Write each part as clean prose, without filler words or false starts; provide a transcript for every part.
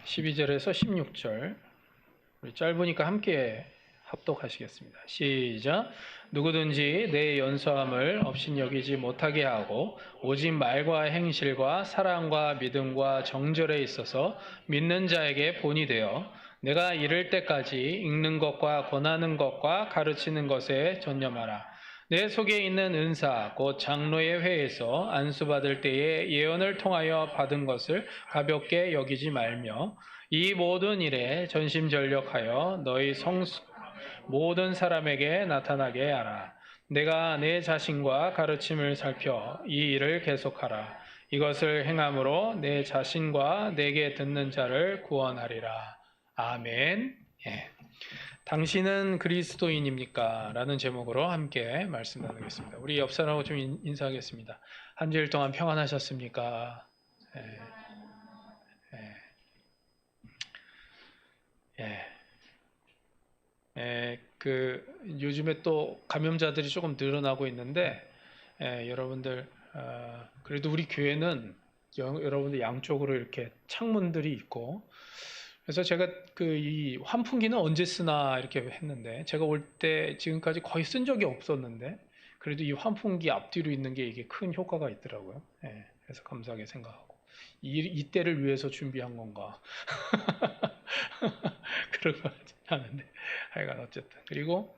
12절에서 16절 우리 짧으니까 함께 합독하시겠습니다. 시작. 누구든지 내 연소함을 없인 여기지 못하게 하고 오직 말과 행실과 사랑과 믿음과 정절에 있어서 믿는 자에게 본이 되어 내가 이를 때까지 읽는 것과 권하는 것과 가르치는 것에 전념하라. 내 속에 있는 은사 곧 장로의 회에서 안수받을 때에 예언을 통하여 받은 것을 가볍게 여기지 말며 이 모든 일에 전심전력하여 너희 모든 사람에게 나타나게 하라. 내가 내 자신과 가르침을 살펴 이 일을 계속하라. 이것을 행함으로 내 자신과 내게 듣는 자를 구원하리라. 아멘. 예. 당신은 그리스도인입니까? 라는 제목으로 함께 말씀 나누겠습니다. 우리 옆 사람하고 좀 인사하겠습니다. 한 주일 동안 평안하셨습니까? 예. 요즘에 또 감염자들이 조금 늘어나고 있는데, 여러분들, 그래도 우리 교회는 여러분들 양쪽으로 이렇게 창문들이 있고, 그래서 제가 이 환풍기는 언제 쓰나 이렇게 했는데, 제가 올 때 지금까지 거의 쓴 적이 없었는데, 그래도 이 환풍기 앞뒤로 있는 게 이게 큰 효과가 있더라고요. 그래서 감사하게 생각하고. 이때를 위해서 준비한 건가? 그런 거 하는데 하여간 어쨌든 그리고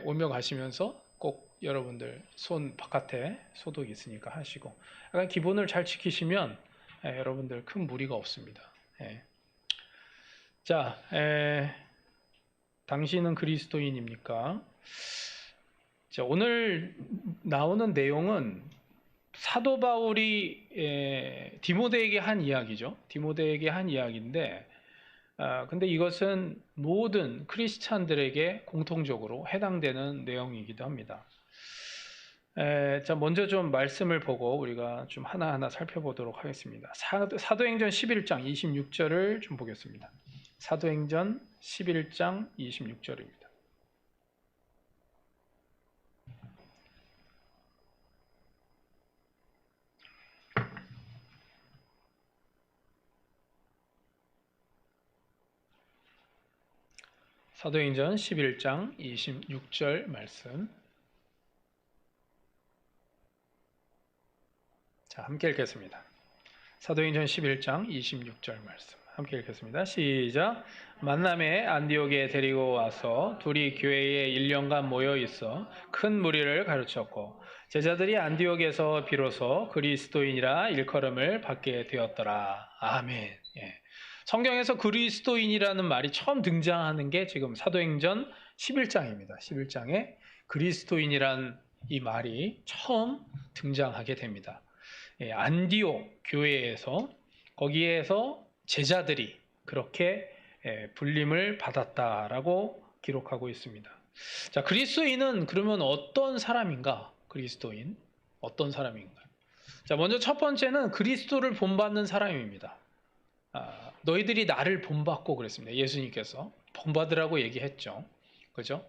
오며 가시면서 꼭 여러분들 손 바깥에 소독 있으니까 하시고 약간 기본을 잘 지키시면 여러분들 큰 무리가 없습니다. 자, 당신은 그리스도인입니까? 자, 오늘 나오는 내용은 사도 바울이 디모데에게 한 이야기죠. 디모데에게 한 이야기인데 근데 이것은 모든 크리스찬들에게 공통적으로 해당되는 내용이기도 합니다. 자, 먼저 좀 말씀을 보고 우리가 좀 하나하나 살펴보도록 하겠습니다. 사도행전 11장 26절을 좀 보겠습니다. 사도행전 11장 26절입니다. 사도행전 11장 26절 말씀. 자, 함께 읽겠습니다. 사도행전 11장 26절 말씀. 함께 읽겠습니다. 시작. 만남에 안디옥에 데리고 와서 둘이 교회에 1년간 모여 있어 큰 무리를 가르쳤고 제자들이 안디옥에서 비로소 그리스도인이라 일컬음을 받게 되었더라. 아멘. 성경에서 그리스도인이라는 말이 처음 등장하는 게 지금 사도행전 11장입니다. 11장에 그리스도인이란 이 말이 처음 등장하게 됩니다. 안디옥 교회에서 거기에서 제자들이 그렇게 불림을 받았다라고 기록하고 있습니다. 자, 그리스도인은 그러면 어떤 사람인가? 그리스도인 어떤 사람인가? 자, 먼저 첫 번째는 그리스도를 본받는 사람입니다. 너희들이 나를 본받고 그랬습니다. 예수님께서 본받으라고 얘기했죠. 그죠?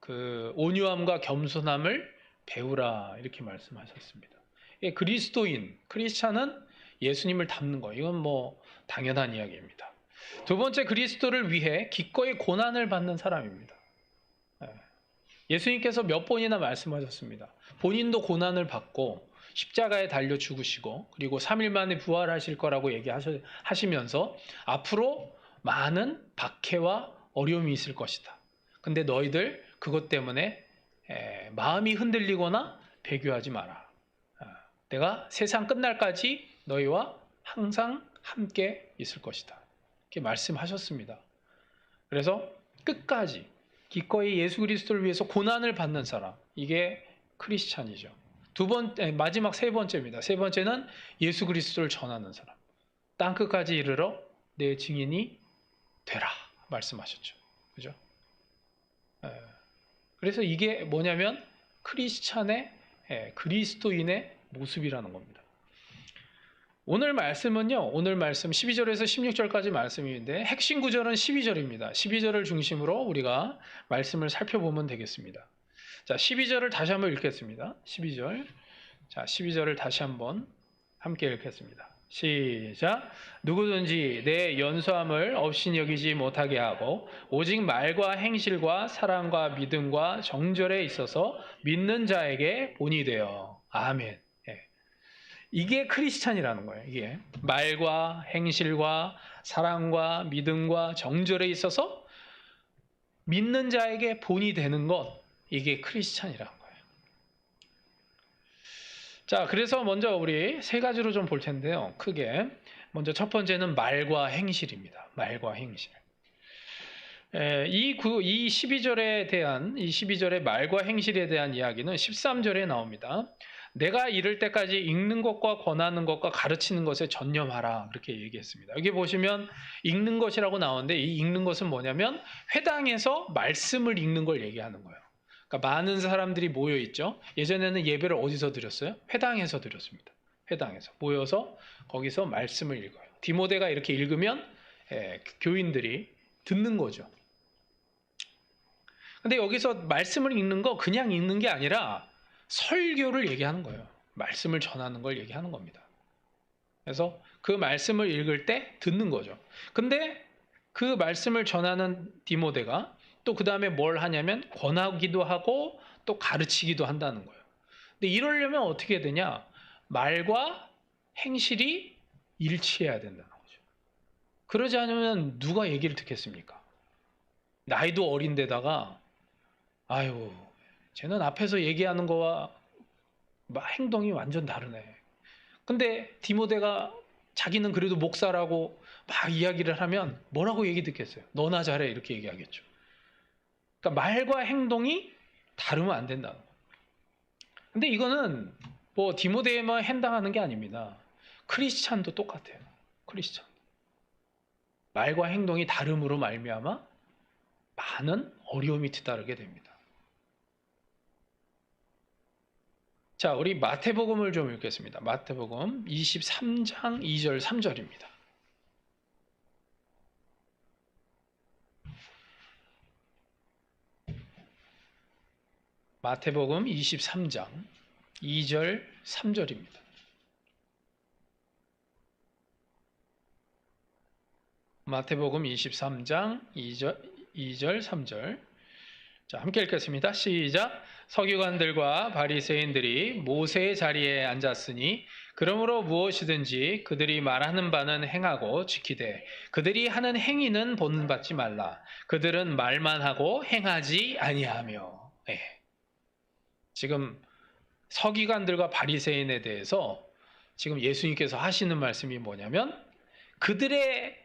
그 온유함과 겸손함을 배우라 이렇게 말씀하셨습니다. 그리스도인, 크리스찬은 예수님을 닮는 거. 이건 뭐 당연한 이야기입니다. 두 번째, 그리스도를 위해 기꺼이 고난을 받는 사람입니다. 예수님께서 몇 번이나 말씀하셨습니다. 본인도 고난을 받고 십자가에 달려 죽으시고 그리고 3일 만에 부활하실 거라고 얘기하시면서 앞으로 많은 박해와 어려움이 있을 것이다. 근데 너희들 그것 때문에 마음이 흔들리거나 배교하지 마라. 내가 세상 끝날까지 너희와 항상 함께 있을 것이다. 이렇게 말씀하셨습니다. 그래서 끝까지 기꺼이 예수 그리스도를 위해서 고난을 받는 사람, 이게 크리스찬이죠. 마지막 세 번째입니다. 세 번째는 예수 그리스도를 전하는 사람. 땅 끝까지 이르러 내 증인이 되라 말씀하셨죠. 그죠? 그래서 이게 뭐냐면 크리스찬의 그리스도인의 모습이라는 겁니다. 오늘 말씀은요, 오늘 말씀 12절에서 16절까지 말씀인데 핵심 구절은 12절입니다. 12절을 중심으로 우리가 말씀을 살펴보면 되겠습니다. 자, 12절을 다시 한번 읽겠습니다. 12절. 자, 12절을 다시 한번 함께 읽겠습니다. 시작. 누구든지 내 연소함을 없이 여기지 못하게 하고 오직 말과 행실과 사랑과 믿음과 정절에 있어서 믿는 자에게 본이 되어. 아멘. 예. 이게 크리스찬이라는 거예요. 이게 말과 행실과 사랑과 믿음과 정절에 있어서 믿는 자에게 본이 되는 것, 이게 크리스찬이라는 거예요. 자, 그래서 먼저 우리 세 가지로 좀 볼 텐데요. 크게 먼저 첫 번째는 말과 행실입니다. 말과 행실. 이 12절에 대한 이 12절의 말과 행실에 대한 이야기는 13절에 나옵니다. 내가 이를 때까지 읽는 것과 권하는 것과 가르치는 것에 전념하라, 그렇게 얘기했습니다. 여기 보시면 읽는 것이라고 나오는데 이 읽는 것은 뭐냐면 회당에서 말씀을 읽는 걸 얘기하는 거예요. 그러니까 많은 사람들이 모여 있죠. 예전에는 예배를 어디서 드렸어요? 회당에서 드렸습니다. 회당에서 모여서 거기서 말씀을 읽어요. 디모데가 이렇게 읽으면 교인들이 듣는 거죠. 근데 여기서 말씀을 읽는 거 그냥 읽는 게 아니라 설교를 얘기하는 거예요. 말씀을 전하는 걸 얘기하는 겁니다. 그래서 그 말씀을 읽을 때 듣는 거죠. 근데 그 말씀을 전하는 디모데가 또 그 다음에 뭘 하냐면 권하기도 하고 또 가르치기도 한다는 거예요. 근데 이러려면 어떻게 되냐? 말과 행실이 일치해야 된다는 거죠. 그러지 않으면 누가 얘기를 듣겠습니까? 나이도 어린데다가 아유, 쟤는 앞에서 얘기하는 거와 행동이 완전 다르네. 근데 디모데가 자기는 그래도 목사라고 막 이야기를 하면 뭐라고 얘기 듣겠어요? 너나 잘해, 이렇게 얘기하겠죠. 그러니까 말과 행동이 다르면 안 된다는 거예요. 근데 이거는 뭐 디모데에만 해당하는 게 아닙니다. 크리스찬도 똑같아요. 크리스찬. 말과 행동이 다름으로 말미암아 많은 어려움이 뒤따르게 됩니다. 자, 우리 마태복음을 좀 읽겠습니다. 마태복음 23장 2절 3절입니다. 마태복음 23장 2절 3절입니다. 마태복음 23장 2절 3절. 자, 함께 읽겠습니다. 시작. 서기관들과 바리새인들이 모세의 자리에 앉았으니 그러므로 무엇이든지 그들이 말하는 바는 행하고 지키되 그들이 하는 행위는 본받지 말라. 그들은 말만 하고 행하지 아니하며. 지금 서기관들과 바리새인에 대해서 지금 예수님께서 하시는 말씀이 뭐냐면 그들의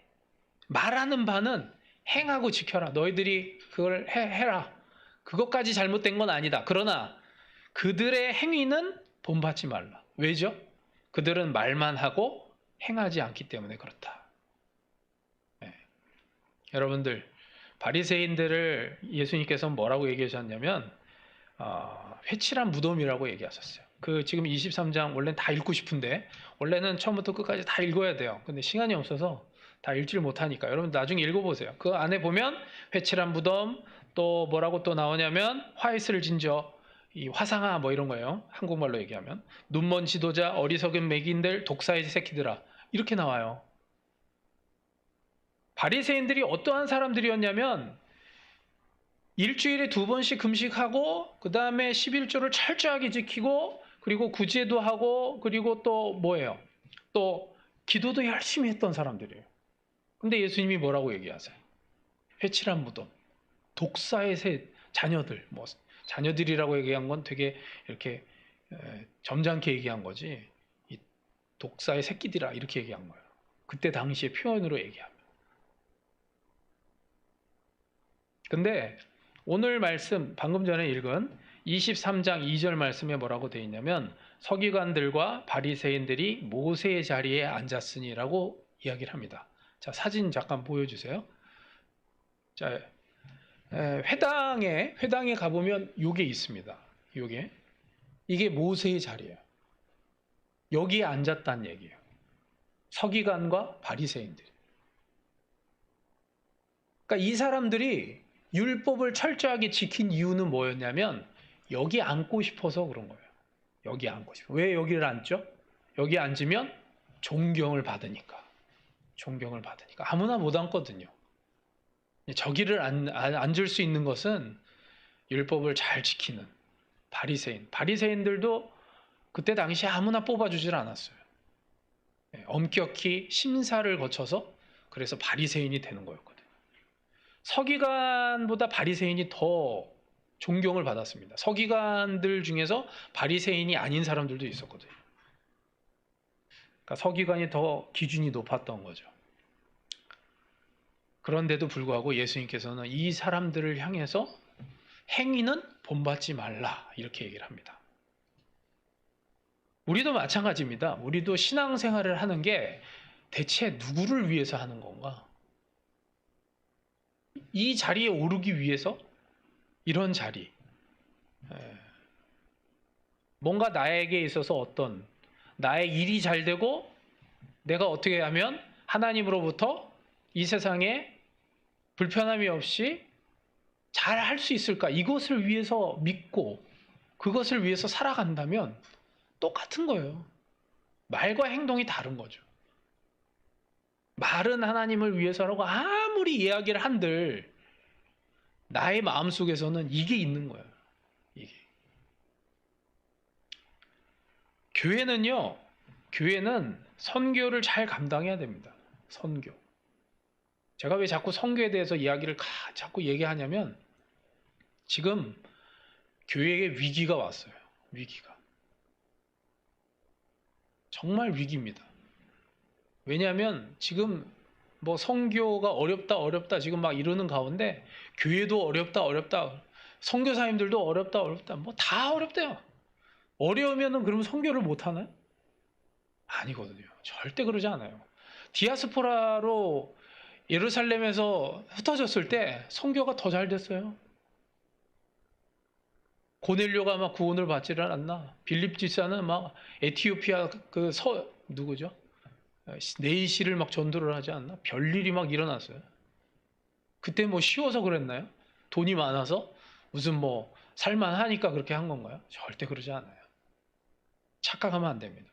말하는 바는 행하고 지켜라. 너희들이 그걸 해라. 그것까지 잘못된 건 아니다. 그러나 그들의 행위는 본받지 말라. 왜죠? 그들은 말만 하고 행하지 않기 때문에 그렇다. 여러분들, 바리새인들을 예수님께서 뭐라고 얘기하셨냐면 회칠한 무덤이라고 얘기하셨어요. 그 지금 23장 원래는 다 읽고 싶은데 원래는 처음부터 끝까지 다 읽어야 돼요. 근데 시간이 없어서 다 읽지를 못하니까 여러분 나중에 읽어보세요. 그 안에 보면 회칠한 무덤, 또 뭐라고 또 나오냐면 화이슬 진저, 이 화상아 뭐 이런 거예요. 한국말로 얘기하면 눈먼 지도자, 어리석은 맹인들, 독사의 새끼들아, 이렇게 나와요. 바리새인들이 어떠한 사람들이었냐면 일주일에 2번씩 금식하고 그 다음에 11조를 철저하게 지키고 그리고 구제도 하고 그리고 또 뭐예요? 또 기도도 열심히 했던 사람들이에요. 근데 예수님이 뭐라고 얘기하세요? 회칠한 무덤, 독사의 자녀들, 뭐 자녀들이라고 얘기한 건 되게 이렇게 점잖게 얘기한 거지. 이 독사의 새끼들아, 이렇게 얘기한 거예요. 그때 당시의 표현으로 얘기하면. 근데 오늘 말씀, 방금 전에 읽은 23장 2절 말씀에 뭐라고 되어 있냐면 서기관들과 바리새인들이 모세의 자리에 앉았으니라고 이야기를 합니다. 자, 사진 잠깐 보여주세요. 자, 회당에 가보면 요게 있습니다. 이게 모세의 자리예요. 여기에 앉았다는 얘기예요. 서기관과 바리새인들이. 그러니까 이 사람들이 율법을 철저하게 지킨 이유는 뭐였냐면 여기 앉고 싶어서 그런 거예요. 여기 앉고 싶어. 왜 여기를 앉죠? 여기 앉으면 존경을 받으니까. 아무나 못 앉거든요. 저기를 앉을 수 있는 것은 율법을 잘 지키는 바리새인들도 그때 당시에 아무나 뽑아주질 않았어요. 엄격히 심사를 거쳐서 그래서 바리새인이 되는 거였거든요. 서기관보다 바리새인이 더 존경을 받았습니다. 서기관들 중에서 바리새인이 아닌 사람들도 있었거든요. 그러니까 서기관이 더 기준이 높았던 거죠. 그런데도 불구하고 예수님께서는 이 사람들을 향해서 행위는 본받지 말라 이렇게 얘기를 합니다. 우리도 마찬가지입니다. 우리도 신앙생활을 하는 게 대체 누구를 위해서 하는 건가? 이 자리에 오르기 위해서 이런 자리, 뭔가 나에게 있어서 어떤 나의 일이 잘 되고 내가 어떻게 하면 하나님으로부터 이 세상에 불편함이 없이 잘 할 수 있을까? 이것을 위해서 믿고 그것을 위해서 살아간다면 똑같은 거예요. 말과 행동이 다른 거죠. 말은 하나님을 위해서라고 아무리 이야기를 한들 나의 마음속에서는 이게 있는 거예요. 이게. 교회는 선교를 잘 감당해야 됩니다. 선교. 제가 왜 자꾸 선교에 대해서 이야기를 자꾸 얘기하냐면 지금 교회에 위기가 왔어요. 위기가. 정말 위기입니다. 왜냐하면 지금 뭐 선교가 어렵다 지금 막 이러는 가운데 교회도 어렵다 선교사님들도 어렵다 뭐 다 어렵대요. 어려우면은 그러면 선교를 못 하나요? 아니거든요. 절대 그러지 않아요. 디아스포라로 예루살렘에서 흩어졌을 때 선교가 더 잘 됐어요. 고넬료가 막 구원을 받지를 않았나? 빌립 지사는 막 에티오피아 누구죠? 네이시를 막 전도를 하지 않나? 별일이 막 일어났어요. 그때 뭐 쉬워서 그랬나요? 돈이 많아서 무슨 뭐 살만하니까 그렇게 한 건가요? 절대 그러지 않아요. 착각하면 안 됩니다.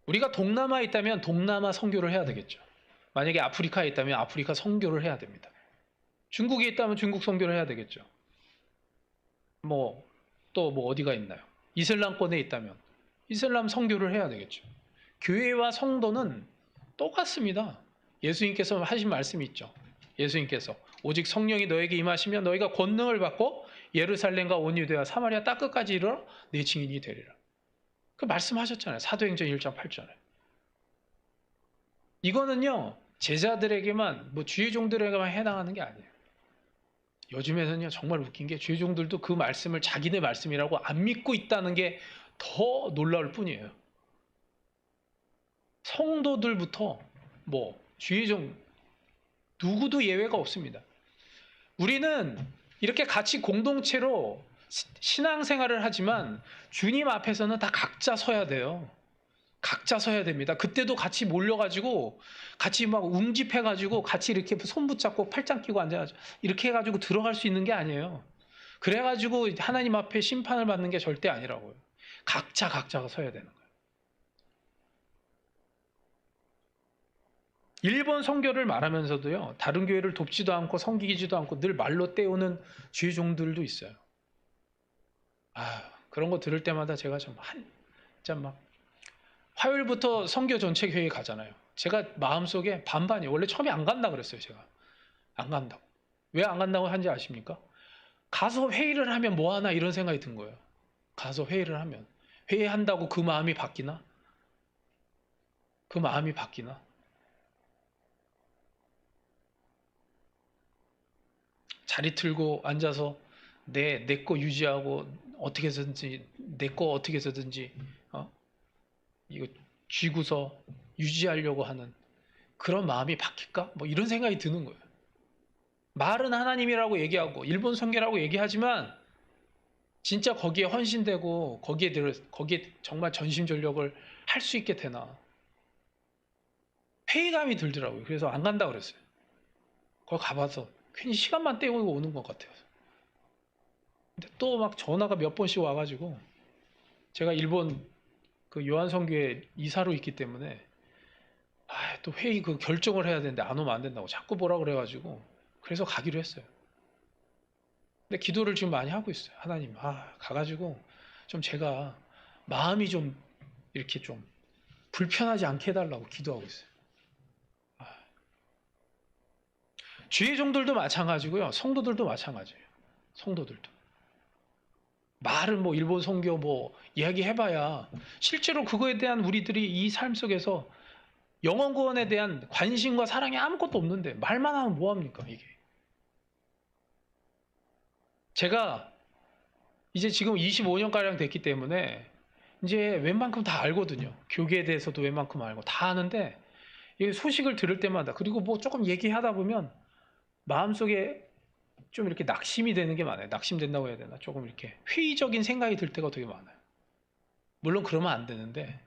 우리가 동남아에 있다면 동남아 선교를 해야 되겠죠. 만약에 아프리카에 있다면 아프리카 선교를 해야 됩니다. 중국에 있다면 중국 선교를 해야 되겠죠. 또 어디가 있나요? 이슬람권에 있다면 이슬람 선교를 해야 되겠죠. 교회와 성도는 똑같습니다. 예수님께서 하신 말씀이 있죠. 예수님께서 오직 성령이 너에게 임하시면 너희가 권능을 받고 예루살렘과 온 유대와 사마리아 땅 끝까지 이르러 내 증인이 되리라. 그 말씀하셨잖아요. 사도행전 1장 8절에. 이거는요. 제자들에게만 주의 종들에게만 해당하는 게 아니에요. 요즘에는요. 정말 웃긴 게 주의 종들도 그 말씀을 자기네 말씀이라고 안 믿고 있다는 게 더 놀라울 뿐이에요. 성도들부터 주의 종 누구도 예외가 없습니다. 우리는 이렇게 같이 공동체로 신앙생활을 하지만 주님 앞에서는 다 각자 서야 돼요. 각자 서야 됩니다. 그때도 같이 몰려가지고 같이 막 웅집해가지고 같이 이렇게 손 붙잡고 팔짱 끼고 앉아가지고 이렇게 해가지고 들어갈 수 있는 게 아니에요. 그래가지고 하나님 앞에 심판을 받는 게 절대 아니라고요. 각자가 서야 되는 거예요. 일본 선교를 말하면서도요. 다른 교회를 돕지도 않고 섬기지도 않고 늘 말로 때우는 주의 종들도 있어요. 그런 거 들을 때마다 제가 진짜 막 화요일부터 선교 전체 교회에 가잖아요. 제가 마음속에 반반이에요. 원래 처음에 안 간다 그랬어요. 제가 안 간다고. 왜 안 간다고 한지 아십니까? 가서 회의를 하면 뭐 하나 이런 생각이 든 거예요. 가서 회의를 하면 회의한다고 그 마음이 바뀌나? 그 마음이 바뀌나? 자리 틀고 앉아서 내 거 유지하고 어떻게 해서든지 내 거 어떻게 해서든지 이거 쥐고서 유지하려고 하는 그런 마음이 바뀔까? 이런 생각이 드는 거예요. 말은 하나님이라고 얘기하고 일본 선교라고 얘기하지만 진짜 거기에 헌신되고 거기에 정말 전심전력을 할 수 있게 되나? 회의감이 들더라고요. 그래서 안 간다 그랬어요. 거기 가봐서 괜히 시간만 때우고 오는 것 같아요. 근데 또 막 전화가 몇 번씩 와가지고 제가 일본 그 요한성교회 이사로 있기 때문에 또 회의 그 결정을 해야 되는데 안 오면 안 된다고 자꾸 뭐라 그래가지고 그래서 가기로 했어요. 근데 기도를 지금 많이 하고 있어요. 하나님, 가가지고 좀 제가 마음이 좀 이렇게 좀 불편하지 않게 해달라고 기도하고 있어요. 주의 종들도 마찬가지고요. 성도들도 마찬가지예요. 성도들도. 말은 뭐 일본 선교 뭐 이야기해봐야 실제로 그거에 대한 우리들이 이 삶 속에서 영원 구원에 대한 관심과 사랑이 아무것도 없는데 말만 하면 뭐합니까 이게. 제가 이제 지금 25년가량 됐기 때문에 이제 웬만큼 다 알거든요. 교계에 대해서도 웬만큼 알고 다 아는데 이 소식을 들을 때마다 그리고 뭐 조금 얘기하다 보면 마음속에 좀 이렇게 낙심이 되는 게 많아요. 낙심된다고 해야 되나? 조금 이렇게 회의적인 생각이 들 때가 되게 많아요. 물론 그러면 안 되는데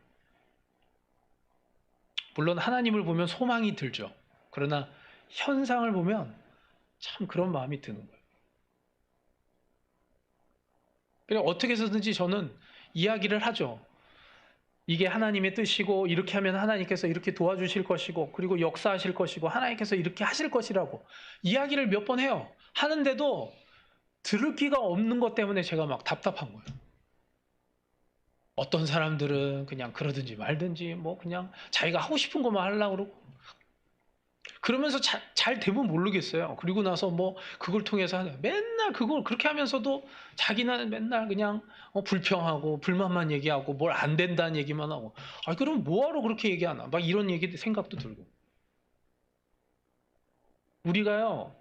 물론 하나님을 보면 소망이 들죠. 그러나 현상을 보면 참 그런 마음이 드는 거예요. 그래서 어떻게 해서든지 저는 이야기를 하죠. 이게 하나님의 뜻이고 이렇게 하면 하나님께서 이렇게 도와주실 것이고 그리고 역사하실 것이고 하나님께서 이렇게 하실 것이라고 이야기를 몇 번 해요. 하는데도 들을 기가 없는 것 때문에 제가 막 답답한 거예요. 어떤 사람들은 그냥 그러든지 말든지 뭐 그냥 자기가 하고 싶은 것만 하려고 그러고 그러면서 잘 되면 모르겠어요. 그리고 나서 뭐 그걸 통해서 맨날 그걸 그렇게 하면서도 자기는 맨날 그냥 불평하고 불만만 얘기하고 뭘 안 된다는 얘기만 하고 그럼 뭐하러 그렇게 얘기하나 막 이런 생각도 들고 우리가요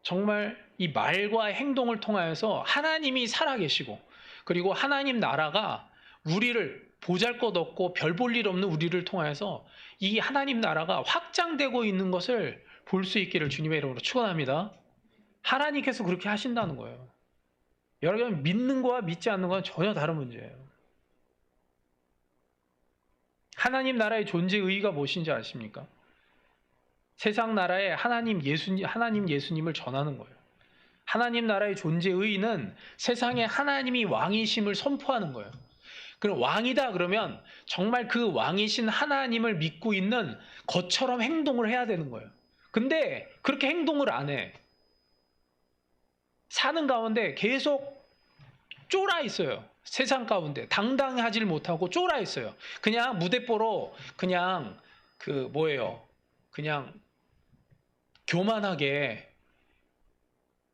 정말 이 말과 행동을 통하여서 하나님이 살아계시고 그리고 하나님 나라가 우리를 보잘것없고 별 볼 일 없는 우리를 통하여서 이 하나님 나라가 확장되고 있는 것을 볼 수 있기를 주님의 이름으로 축원합니다. 하나님께서 그렇게 하신다는 거예요. 여러분 믿는 거와 믿지 않는 거는 전혀 다른 문제예요. 하나님 나라의 존재 의의가 무엇인지 아십니까? 세상 나라에 하나님 예수님을 전하는 거예요. 하나님 나라의 존재 의의는 세상에 하나님이 왕이심을 선포하는 거예요. 그럼 왕이다 그러면 정말 그 왕이신 하나님을 믿고 있는 것처럼 행동을 해야 되는 거예요. 근데 그렇게 행동을 안 해. 사는 가운데 계속 쫄아 있어요. 세상 가운데 당당하지를 못하고 쫄아 있어요. 그냥 무대뽀로 그냥 그냥 교만하게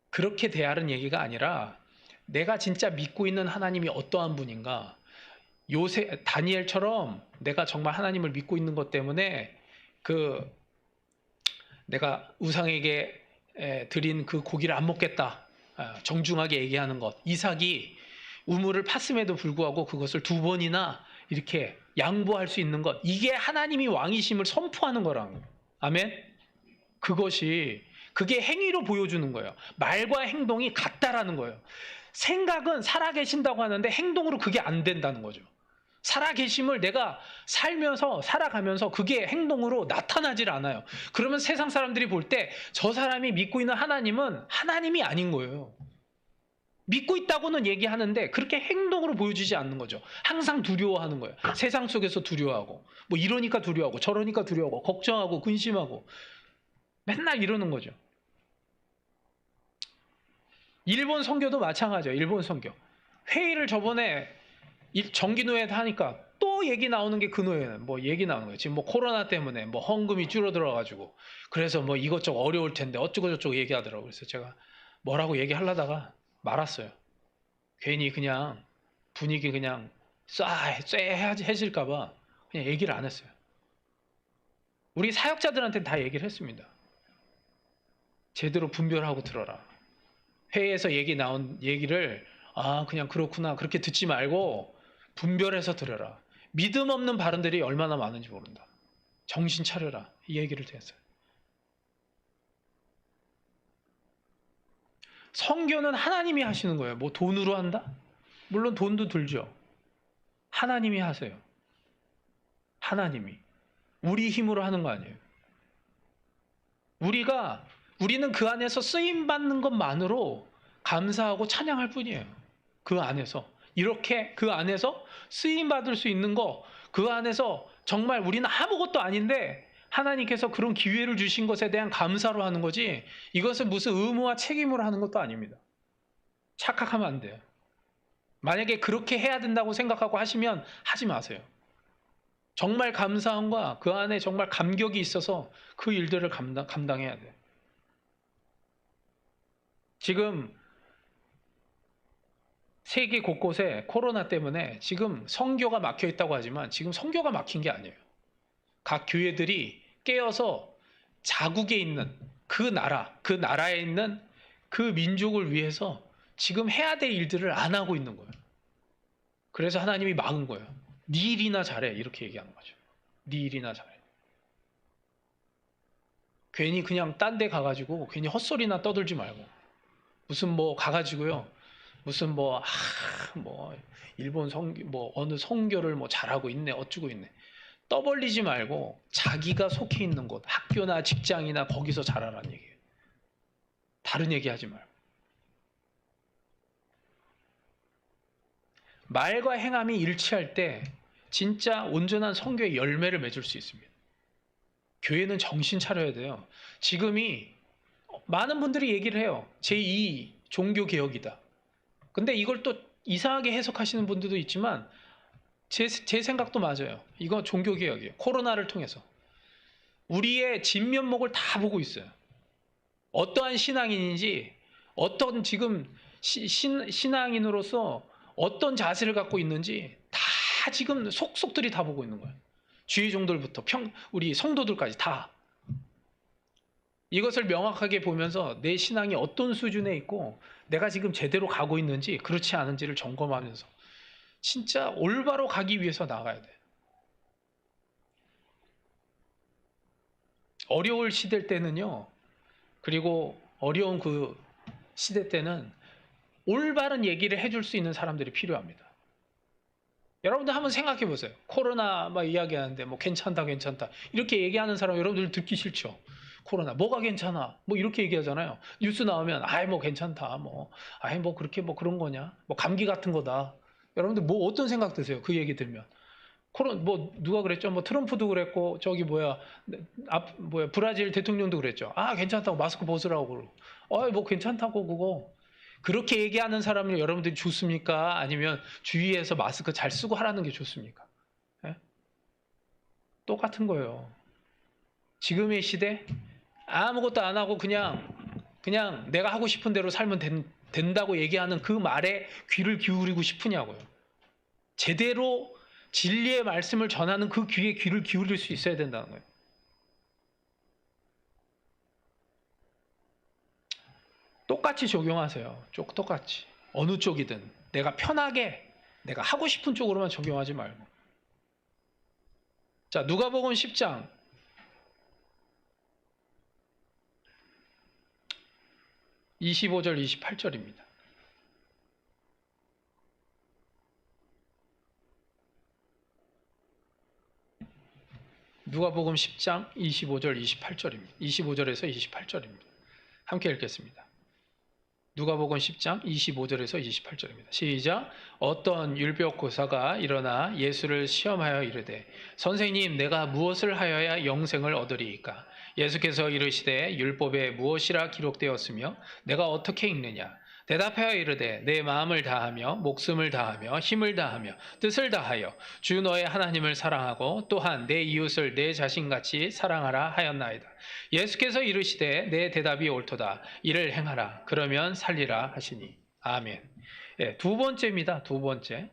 그렇게 대하는 얘기가 아니라 내가 진짜 믿고 있는 하나님이 어떠한 분인가 다니엘처럼 내가 정말 하나님을 믿고 있는 것 때문에 내가 우상에게 드린 그 고기를 안 먹겠다 정중하게 얘기하는 것 이삭이 우물을 팠음에도 불구하고 그것을 2번이나 이렇게 양보할 수 있는 것 이게 하나님이 왕이심을 선포하는 거라는 거예요. 아멘. 그게 행위로 보여주는 거예요. 말과 행동이 같다라는 거예요. 생각은 살아계신다고 하는데 행동으로 그게 안 된다는 거죠. 살아계심을 내가 살아가면서 그게 행동으로 나타나질 않아요. 그러면 세상 사람들이 볼 때 저 사람이 믿고 있는 하나님은 하나님이 아닌 거예요. 믿고 있다고는 얘기하는데 그렇게 행동으로 보여주지 않는 거죠. 항상 두려워하는 거예요. 세상 속에서 두려워하고 뭐 이러니까 두려워하고 저러니까 두려워하고 걱정하고 근심하고 맨날 이러는 거죠. 일본 선교도 마찬가지예요. 일본 선교. 회의를 저번에 정기노회 하니까 또 얘기 나오는 게 그 노예는 뭐 얘기 나오는 거예요. 지금 뭐 코로나 때문에 뭐 헌금이 줄어들어가지고 그래서 뭐 이것저것 어려울 텐데 어쩌고저쩌고 얘기하더라고요. 그래서 제가 뭐라고 얘기하려다가 말았어요. 괜히 그냥 분위기 그냥 쎄해질까봐 그냥 얘기를 안 했어요. 우리 사역자들한테는 다 얘기를 했습니다. 제대로 분별하고 들어라. 회의에서 나온 얘기를 그냥 그렇구나 그렇게 듣지 말고 분별해서 들어라. 믿음 없는 발언들이 얼마나 많은지 모른다. 정신 차려라. 이 얘기를 했어요. 선교는 하나님이 하시는 거예요. 뭐 돈으로 한다? 물론 돈도 들죠. 하나님이 하세요. 하나님이. 우리 힘으로 하는 거 아니에요. 우리는 그 안에서 쓰임 받는 것만으로 감사하고 찬양할 뿐이에요. 그 안에서 이렇게 그 안에서 쓰임 받을 수 있는 거, 그 안에서 정말 우리는 아무것도 아닌데 하나님께서 그런 기회를 주신 것에 대한 감사로 하는 거지, 이것은 무슨 의무와 책임으로 하는 것도 아닙니다. 착각하면 안 돼요. 만약에 그렇게 해야 된다고 생각하고 하시면 하지 마세요. 정말 감사함과 그 안에 정말 감격이 있어서 그 일들을 감당해야 돼요. 지금 세계 곳곳에 코로나 때문에 지금 선교가 막혀 있다고 하지만 지금 선교가 막힌 게 아니에요. 각 교회들이 깨어서 자국에 있는 그 나라에 있는 그 민족을 위해서 지금 해야 될 일들을 안 하고 있는 거예요. 그래서 하나님이 막은 거예요. 네 일이나 잘해, 이렇게 얘기하는 거죠. 네 일이나 잘해. 괜히 그냥 딴 데 가가지고 괜히 헛소리나 떠들지 말고, 무슨 뭐 가가지고요, 무슨 뭐 일본 어느 선교를 뭐 잘하고 있네, 어쩌고 있네, 떠벌리지 말고 자기가 속해 있는 곳, 학교나 직장이나 거기서 잘하라는 얘기예요. 다른 얘기 하지 말고. 말과 행함이 일치할 때 진짜 온전한 선교의 열매를 맺을 수 있습니다. 교회는 정신 차려야 돼요. 지금이 많은 분들이 얘기를 해요. 제2 종교개혁이다. 근데 이걸 또 이상하게 해석하시는 분들도 있지만 제 생각도 맞아요. 이거 종교개혁이에요. 코로나를 통해서 우리의 진면목을 다 보고 있어요. 어떠한 신앙인인지, 어떤 지금 신앙인으로서 어떤 자세를 갖고 있는지 다 지금 속속들이 다 보고 있는 거예요. 주의종들부터 우리 성도들까지 다. 이것을 명확하게 보면서 내 신앙이 어떤 수준에 있고 내가 지금 제대로 가고 있는지 그렇지 않은지를 점검하면서 진짜 올바로 가기 위해서 나가야 돼. 어려울 시대 때는요, 그리고 어려운 그 시대 때는 올바른 얘기를 해줄 수 있는 사람들이 필요합니다. 여러분들 한번 생각해 보세요. 코로나 막 이야기하는데 뭐 괜찮다 이렇게 얘기하는 사람 여러분들 듣기 싫죠. 코로나 뭐가 괜찮아 뭐 이렇게 얘기하잖아요. 뉴스 나오면 아이 뭐 괜찮다, 뭐 아이 뭐 그렇게 뭐 그런 거냐, 뭐 감기 같은 거다. 여러분들 뭐 어떤 생각 드세요? 그 얘기 들으면. 뭐 누가 그랬죠? 뭐 트럼프도 그랬고, 저기 브라질 대통령도 그랬죠. 아 괜찮다고 마스크 벗으라고 그러고. 뭐 괜찮다고 그거. 그렇게 얘기하는 사람을 여러분들이 좋습니까? 아니면 주위에서 마스크 잘 쓰고 하라는 게 좋습니까? 예? 똑같은 거예요. 지금의 시대 아무것도 안 하고 그냥 내가 하고 싶은 대로 살면 된다고 얘기하는 그 말에 귀를 기울이고 싶으냐고요. 제대로 진리의 말씀을 전하는 그 귀에 귀를 기울일 수 있어야 된다는 거예요. 똑같이 적용하세요. 똑같이. 어느 쪽이든 내가 편하게 내가 하고 싶은 쪽으로만 적용하지 말고. 자, 누가복음 10장 25절 28절입니다. 누가복음 10장 25절 28절입니다. 25절에서 28절입니다. 함께 읽겠습니다. 누가복음 10장 25절에서 28절입니다. 시작. 어떤 율법교사가 일어나 예수를 시험하여 이르되 선생님, 내가 무엇을 하여야 영생을 얻으리이까? 예수께서 이르시되 율법에 무엇이라 기록되었으며 내가 어떻게 읽느냐? 대답하여 이르되 내 마음을 다하며 목숨을 다하며 힘을 다하며 뜻을 다하여 주 너의 하나님을 사랑하고 또한 내 이웃을 내 자신같이 사랑하라 하였나이다. 예수께서 이르시되 내 대답이 옳도다. 이를 행하라. 그러면 살리라 하시니. 아멘. 예, 두 번째입니다. 두 번째.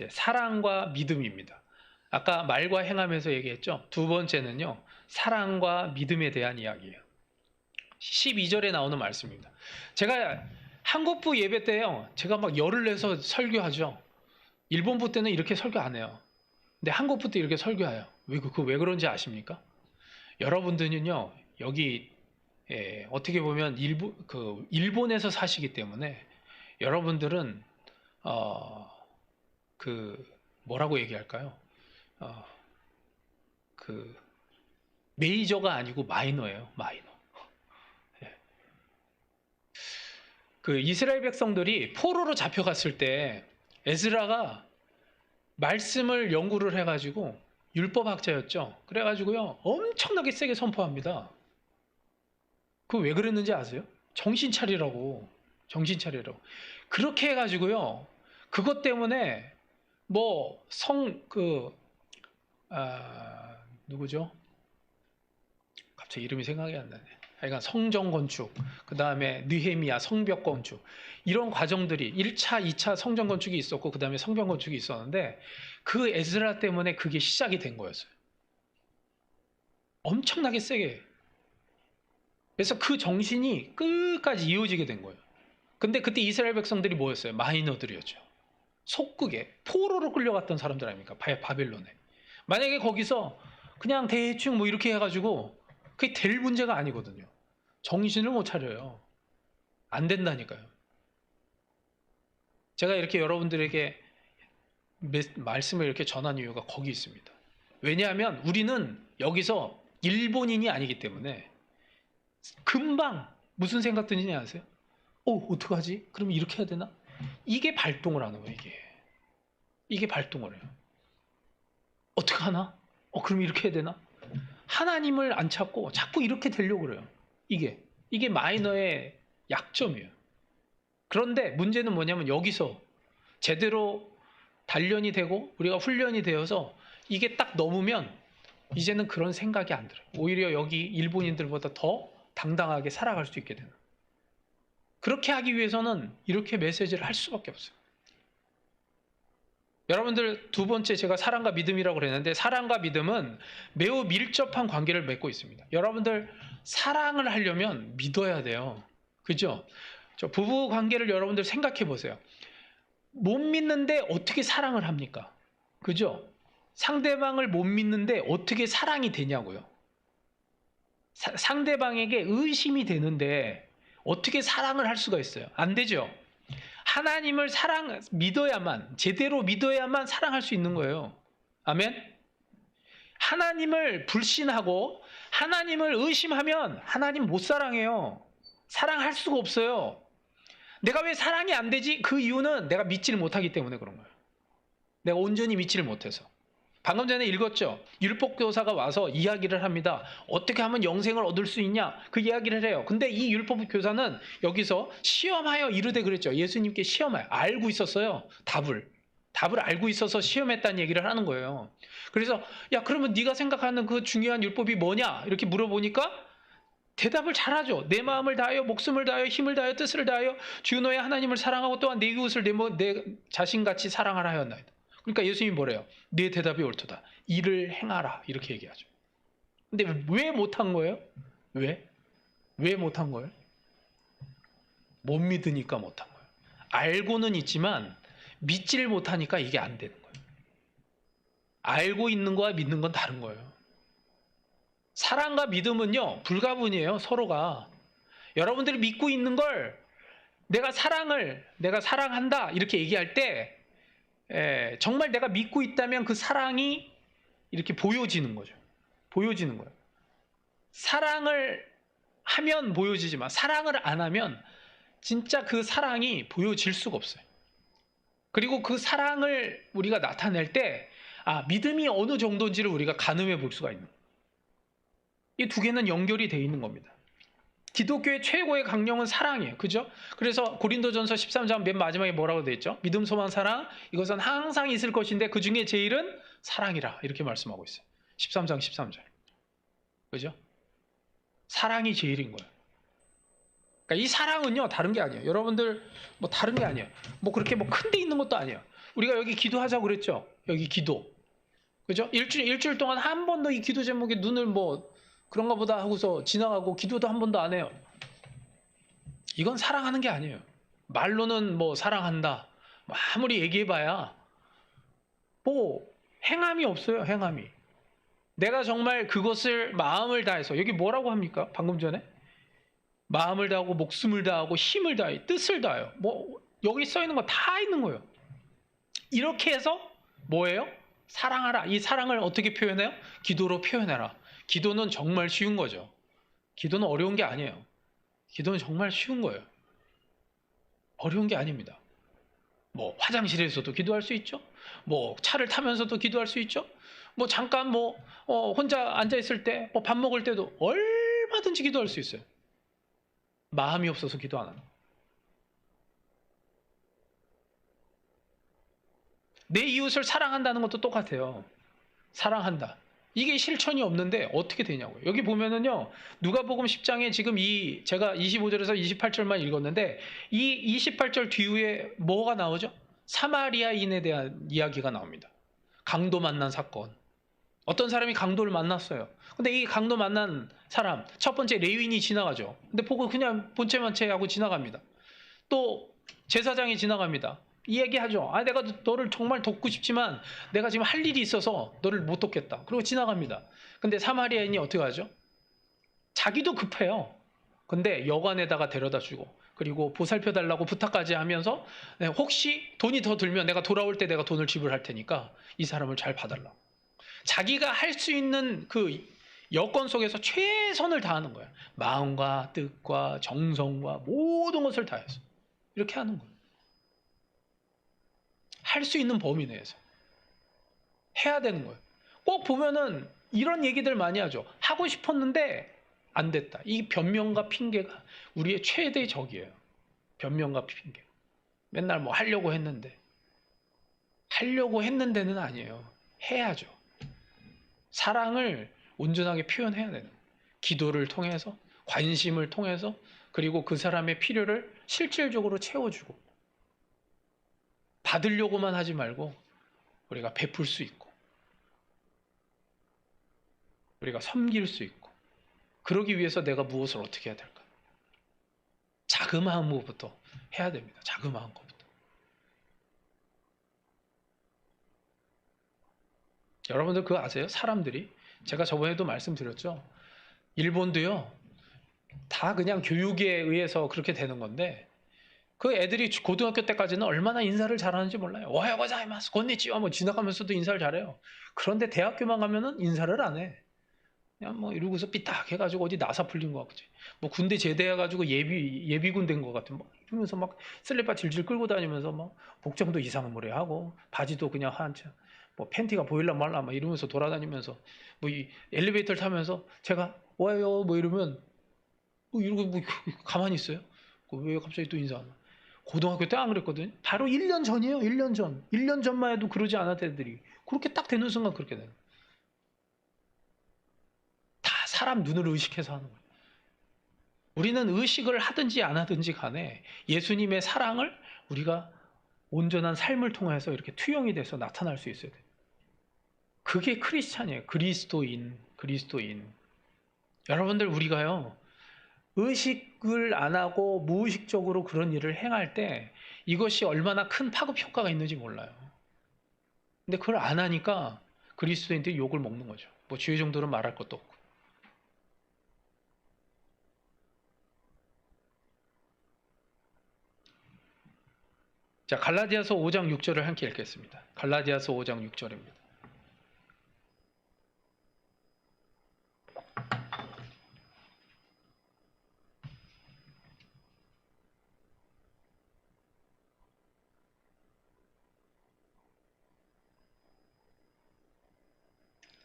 사랑과 믿음입니다. 아까 말과 행하면서 얘기했죠. 두 번째는요, 사랑과 믿음에 대한 이야기예요. 12절에 나오는 말씀입니다. 제가 한국부 예배 때요, 제가 막 열을 내서 설교하죠. 일본부 때는 이렇게 설교 안 해요. 근데 한국부 때 이렇게 설교해요. 왜 그런지 아십니까? 여러분들은요, 여기 어떻게 보면 일본에서 사시기 때문에 여러분들은 뭐라고 얘기할까요? 메이저가 아니고 마이너예요. 마이너. 그 이스라엘 백성들이 포로로 잡혀갔을 때 에스라가 말씀을 연구를 해가지고 율법학자였죠. 그래가지고요 엄청나게 세게 선포합니다. 그 왜 그랬는지 아세요? 정신 차리라고. 정신 차리라고. 그렇게 해가지고요 그것 때문에 뭐 누구죠? 갑자기 이름이 생각이 안 나네. 하여간 성전 건축, 그 다음에 느헤미야 성벽 건축, 이런 과정들이 1차, 2차 성전 건축이 있었고 그 다음에 성벽 건축이 있었는데 그 에스라 때문에 그게 시작이 된 거였어요. 엄청나게 세게. 그래서 그 정신이 끝까지 이어지게 된 거예요. 근데 그때 이스라엘 백성들이 뭐였어요? 마이너들이었죠. 속국에 포로로 끌려갔던 사람들 아닙니까? 바벨론에. 만약에 거기서 그냥 대충 뭐 이렇게 해가지고 그게 될 문제가 아니거든요. 정신을 못 차려요. 안 된다니까요. 제가 이렇게 여러분들에게 말씀을 이렇게 전한 이유가 거기 있습니다. 왜냐하면 우리는 여기서 일본인이 아니기 때문에 금방 무슨 생각 드는지 아세요? 어떡하지? 그럼 이렇게 해야 되나? 이게 발동을 하는 거예요. 이게 발동을 해요. 어떻게 하나? 그럼 이렇게 해야 되나? 하나님을 안 찾고 자꾸 이렇게 되려고 그래요. 이게 마이너의 약점이에요. 그런데 문제는 뭐냐면 여기서 제대로 단련이 되고 우리가 훈련이 되어서 이게 딱 넘으면 이제는 그런 생각이 안 들어요. 오히려 여기 일본인들보다 더 당당하게 살아갈 수 있게 되는. 그렇게 하기 위해서는 이렇게 메시지를 할 수밖에 없어요. 여러분들 두 번째 제가 사랑과 믿음이라고 그랬는데 사랑과 믿음은 매우 밀접한 관계를 맺고 있습니다. 여러분들 사랑을 하려면 믿어야 돼요. 그죠? 부부 관계를 여러분들 생각해 보세요. 못 믿는데 어떻게 사랑을 합니까? 그죠? 상대방을 못 믿는데 어떻게 사랑이 되냐고요. 상대방에게 의심이 되는데 어떻게 사랑을 할 수가 있어요? 안 되죠. 하나님을 믿어야만, 제대로 믿어야만 사랑할 수 있는 거예요. 아멘? 하나님을 불신하고 하나님을 의심하면 하나님 못 사랑해요. 사랑할 수가 없어요. 내가 왜 사랑이 안 되지? 그 이유는 내가 믿지를 못하기 때문에 그런 거예요. 내가 온전히 믿지를 못해서. 방금 전에 읽었죠? 율법교사가 와서 이야기를 합니다. 어떻게 하면 영생을 얻을 수 있냐? 그 이야기를 해요. 근데 이 율법교사는 여기서 시험하여 이르되 그랬죠. 예수님께 시험하여. 알고 있었어요. 답을 알고 있어서 시험했다는 얘기를 하는 거예요. 그래서 야 그러면 네가 생각하는 그 중요한 율법이 뭐냐? 이렇게 물어보니까 대답을 잘하죠. 내 마음을 다하여 목숨을 다하여 힘을 다하여 뜻을 다하여 주 너의 하나님을 사랑하고 또한 내 이웃을 내 자신같이 사랑하라 하였나이다. 그러니까 예수님이 뭐래요? 네 대답이 옳도다. 이를 행하라. 이렇게 얘기하죠. 근데 왜 못한 거예요? 왜 못한 거예요? 못 믿으니까 못한 거예요. 알고는 있지만 믿지를 못하니까 이게 안 되는 거예요. 알고 있는 거와 믿는 건 다른 거예요. 사랑과 믿음은요 불가분이에요. 서로가. 여러분들이 믿고 있는 걸 내가 사랑한다 이렇게 얘기할 때 정말 내가 믿고 있다면 그 사랑이 이렇게 보여지는 거죠. 보여지는 거예요. 사랑을 하면 보여지지만 사랑을 안 하면 진짜 그 사랑이 보여질 수가 없어요. 그리고 그 사랑을 우리가 나타낼 때 믿음이 어느 정도인지를 우리가 가늠해 볼 수가 있는 거예요. 이 두 개는 연결이 되어 있는 겁니다. 기독교의 최고의 강령은 사랑이에요. 그죠? 그래서 고린도전서 13장 맨 마지막에 뭐라고 되어 있죠? 믿음, 소망, 사랑 이것은 항상 있을 것인데 그 중에 제일은 사랑이라 이렇게 말씀하고 있어요. 13장 13절. 그죠? 사랑이 제일인 거예요. 그러니까 이 사랑은요 다른 게 아니에요. 여러분들 뭐 다른 게 아니에요. 뭐 그렇게 뭐 큰 데 있는 것도 아니에요. 우리가 여기 기도하자고 그랬죠? 여기 기도. 그죠? 일주일 동안 한 번도 이 기도 제목에 눈을 뭐 그런가 보다 하고서 지나가고 기도도 한 번도 안 해요. 이건 사랑하는 게 아니에요. 말로는 뭐 사랑한다. 뭐 아무리 얘기해봐야 뭐 행함이 없어요. 행함이. 내가 정말 그것을 마음을 다해서 여기 뭐라고 합니까? 방금 전에 마음을 다하고 목숨을 다하고 힘을 다해 뜻을 다해요. 뭐 여기 써 있는 거 다 있는 거예요. 이렇게 해서 뭐예요? 사랑하라. 이 사랑을 어떻게 표현해요? 기도로 표현해라. 기도는 정말 쉬운 거죠. 기도는 어려운 게 아니에요. 기도는 정말 쉬운 거예요. 어려운 게 아닙니다. 뭐 화장실에서도 기도할 수 있죠. 뭐 차를 타면서도 기도할 수 있죠. 뭐 잠깐 혼자 앉아 있을 때, 뭐 밥 먹을 때도 얼마든지 기도할 수 있어요. 마음이 없어서 기도 안 하는. 내 이웃을 사랑한다는 것도 똑같아요. 사랑한다. 이게 실천이 없는데 어떻게 되냐고요. 여기 보면은요, 누가복음 10장에 지금 제가 25절에서 28절만 읽었는데, 이 28절 뒤에 뭐가 나오죠? 사마리아인에 대한 이야기가 나옵니다. 강도 만난 사건. 어떤 사람이 강도를 만났어요. 근데 이 강도 만난 사람, 첫 번째 레위인이 지나가죠. 근데 보고 그냥 본체만체하고 지나갑니다. 또 제사장이 지나갑니다. 이야기하죠. 내가 너를 정말 돕고 싶지만 내가 지금 할 일이 있어서 너를 못 돕겠다. 그리고 지나갑니다. 근데 사마리아인이 어떻게 하죠? 자기도 급해요. 근데 여관에다가 데려다 주고, 그리고 보살펴 달라고 부탁까지 하면서, 혹시 돈이 더 들면 내가 돌아올 때 내가 돈을 지불할 테니까 이 사람을 잘 봐달라고. 자기가 할 수 있는 그 여건 속에서 최선을 다하는 거예요. 마음과 뜻과 정성과 모든 것을 다해서 이렇게 하는 거예요. 할 수 있는 범위 내에서 해야 되는 거예요. 꼭 보면은 이런 얘기들 많이 하죠. 하고 싶었는데 안 됐다. 이 변명과 핑계가 우리의 최대의 적이에요. 변명과 핑계. 맨날 뭐 하려고 했는데는 아니에요. 해야죠. 사랑을 온전하게 표현해야 되는 거예요. 기도를 통해서, 관심을 통해서, 그리고 그 사람의 필요를 실질적으로 채워주고, 받으려고만 하지 말고 우리가 베풀 수 있고, 우리가 섬길 수 있고, 그러기 위해서 내가 무엇을 어떻게 해야 될까? 자그마한 것부터 해야 됩니다. 자그마한 것부터. 여러분들 그거 아세요? 사람들이, 제가 저번에도 말씀드렸죠. 일본도요, 다 그냥 교육에 의해서 그렇게 되는 건데, 그 애들이 고등학교 때까지는 얼마나 인사를 잘하는지 몰라요. 오하요 고자이마스, 곤니치와 뭐 지나가면서도 인사를 잘해요. 그런데 대학교만 가면은 인사를 안 해. 그냥 뭐 이러고서 삐딱 해가지고 어디 나사 풀린 것 같지. 뭐 군대 제대해가지고 예비군 된 것 같은, 막 이러면서 막 슬리퍼 질질 끌고 다니면서 막 복장도 이상한 머리 하고, 바지도 그냥 한참 뭐 팬티가 보일라 말라 막 이러면서 돌아다니면서, 뭐 이 엘리베이터를 타면서 제가 와요 뭐 이러면 뭐 이러고 뭐 가만히 있어요. 왜 갑자기 또 인사 안 해? 고등학교 때 안 그랬거든요. 바로 1년 전이에요. 1년 전. 1년 전만 해도 그러지 않았던 애들이 그렇게 딱 되는 순간 그렇게 되는 거예요. 다 사람 눈을 의식해서 하는 거예요. 우리는 의식을 하든지 안 하든지 간에 예수님의 사랑을 우리가 온전한 삶을 통해서 이렇게 투영이 돼서 나타날 수 있어야 돼요. 그게 크리스찬이에요. 그리스도인. 여러분들, 우리가요, 의식을 안 하고 무의식적으로 그런 일을 행할 때 이것이 얼마나 큰 파급 효과가 있는지 몰라요. 근데 그걸 안 하니까 그리스도인들이 욕을 먹는 거죠. 뭐 주의 정도는 말할 것도 없고. 자, 갈라디아서 5장 6절을 함께 읽겠습니다. 갈라디아서 5장 6절입니다.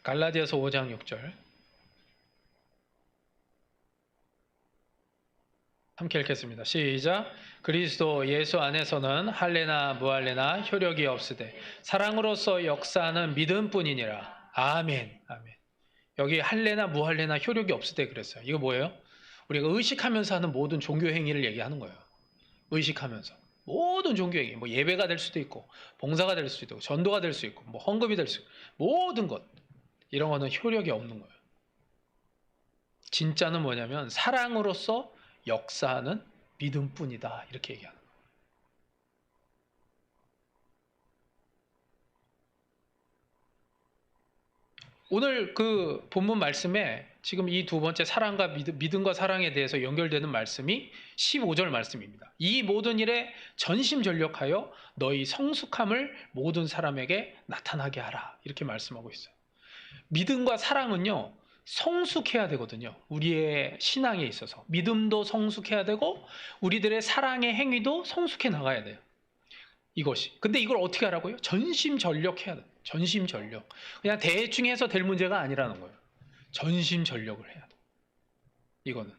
갈라디아서 5장 6절 함께 읽겠습니다. 시작. 그리스도 예수 안에서는 할례나 무할례나 효력이 없으되 사랑으로서 역사하는 믿음뿐이니라. 아멘. 아멘. 여기 할례나 무할례나 효력이 없으되 그랬어요. 이거 뭐예요? 우리가 의식하면서 하는 모든 종교 행위를 얘기하는 거예요. 의식하면서 모든 종교 행위, 뭐 예배가 될 수도 있고, 봉사가 될 수도 있고, 전도가 될 수 있고, 뭐 헌금이 될 수 있고, 모든 것 이런 거는 효력이 없는 거예요. 진짜는 뭐냐면 사랑으로서 역사하는 믿음뿐이다, 이렇게 얘기하는 거예요. 오늘 그 본문 말씀에 지금 이 두 번째 사랑과 믿음과 사랑에 대해서 연결되는 말씀이 15절 말씀입니다. 이 모든 일에 전심전력하여 너희 성숙함을 모든 사람에게 나타나게 하라, 이렇게 말씀하고 있어요. 믿음과 사랑은요, 성숙해야 되거든요. 우리의 신앙에 있어서 믿음도 성숙해야 되고 우리들의 사랑의 행위도 성숙해 나가야 돼요. 이것이. 근데 이걸 어떻게 하라고요? 전심전력 해야 돼. 전심전력. 그냥 대충 해서 될 문제가 아니라는 거예요. 전심전력을 해야 돼. 이거는.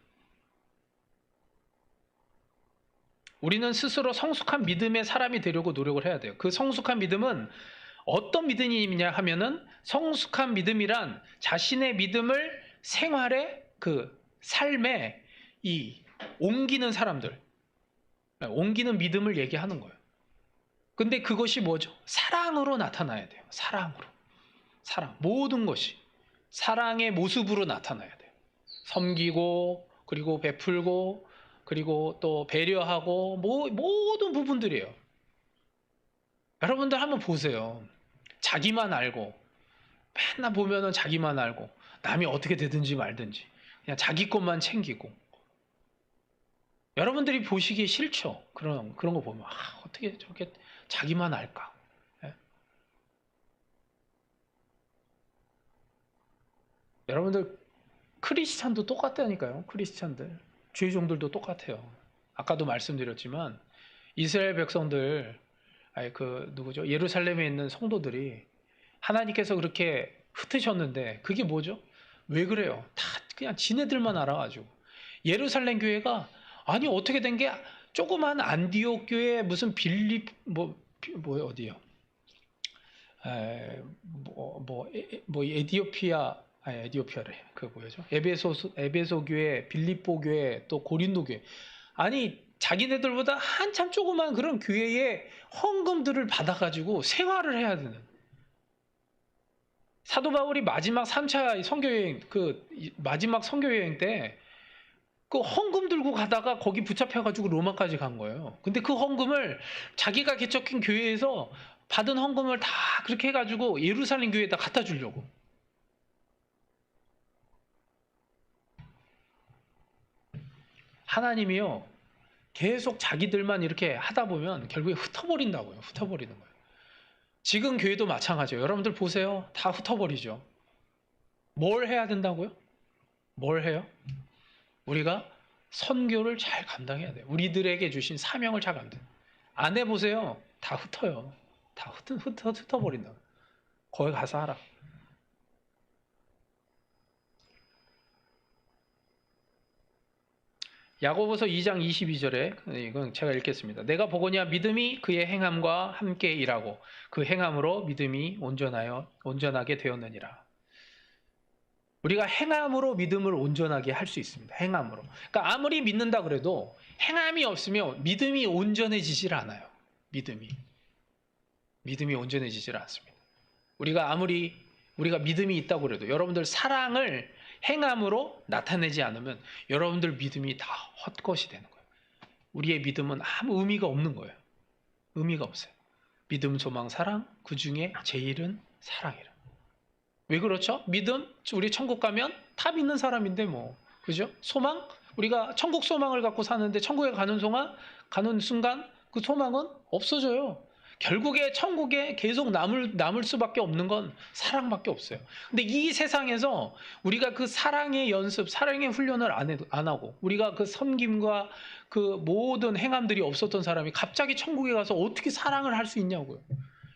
우리는 스스로 성숙한 믿음의 사람이 되려고 노력을 해야 돼요. 그 성숙한 믿음은 어떤 믿음이냐 하면은, 성숙한 믿음이란 자신의 믿음을 생활의 그 삶에 옮기는 사람들, 옮기는 믿음을 얘기하는 거예요. 근데 그것이 뭐죠? 사랑으로 나타나야 돼요. 사랑으로. 사랑. 모든 것이 사랑의 모습으로 나타나야 돼요. 섬기고, 그리고 베풀고, 그리고 또 배려하고, 모든 부분들이에요. 여러분들 한번 보세요. 자기만 알고, 맨날 보면은 자기만 알고, 남이 어떻게 되든지 말든지, 그냥 자기 것만 챙기고. 여러분들이 보시기 싫죠? 그런 거 보면, 어떻게 저렇게 자기만 알까? 예? 여러분들, 크리스찬도 똑같다니까요. 크리스찬들. 주의종들도 똑같아요. 아까도 말씀드렸지만, 이스라엘 백성들, 누구죠? 예루살렘에 있는 성도들이 하나님께서 그렇게 흩으셨는데, 그게 뭐죠? 왜 그래요? 다 그냥 지네들만 알아가지고. 예루살렘 교회가, 아니, 어떻게 된 게, 조그만 안디옥 교회 무슨 어디요? 에디오피아래. 그 뭐죠? 에베소 교회, 빌립보 교회, 또 고린도 교회. 아니, 자기네들보다 한참 조그만 그런 교회의 헌금들을 받아가지고 생활을 해야 되는. 사도 바울이 마지막 3차 선교여행, 마지막 선교여행 때, 그 헌금 들고 가다가 거기 붙잡혀가지고 로마까지 간 거예요. 근데 그 헌금을 자기가 개척한 교회에서 받은 헌금을 다 그렇게 해가지고 예루살렘 교회에다 갖다 주려고. 하나님이요, 계속 자기들만 이렇게 하다 보면 결국에 흩어버린다고요. 흩어버리는 거예요. 지금 교회도 마찬가지예요. 여러분들 보세요. 다 흩어버리죠. 뭘 해야 된다고요? 뭘 해요? 우리가 선교를 잘 감당해야 돼요. 우리들에게 주신 사명을 잘 감당. 안 해보세요. 다 흩어요. 다 흩어버린다. 거기 가서 하라. 야고보서 2장 22절에, 이건 제가 읽겠습니다. 내가 보거니와 믿음이 그의 행함과 함께 일하고 그 행함으로 믿음이 온전하게 되었느니라. 우리가 행함으로 믿음을 온전하게 할 수 있습니다. 행함으로. 그러니까 아무리 믿는다 그래도 행함이 없으면 믿음이 온전해지질 않아요. 믿음이 온전해지질 않습니다. 우리가 믿음이 있다고 그래도 여러분들 사랑을 행함으로 나타내지 않으면 여러분들 믿음이 다 헛것이 되는 거예요. 우리의 믿음은 아무 의미가 없는 거예요. 의미가 없어요. 믿음, 소망, 사랑, 그 중에 제일은 사랑이라. 왜 그렇죠? 믿음, 우리 천국 가면 다 믿는 사람인데 뭐, 그죠? 소망, 우리가 천국 소망을 갖고 사는데 천국에 가는 순간 그 소망은 없어져요. 결국에 천국에 계속 남을 수밖에 없는 건 사랑밖에 없어요. 근데 이 세상에서 우리가 그 사랑의 연습, 사랑의 훈련을 안 하고, 우리가 그 섬김과 그 모든 행함들이 없었던 사람이 갑자기 천국에 가서 어떻게 사랑을 할 수 있냐고요.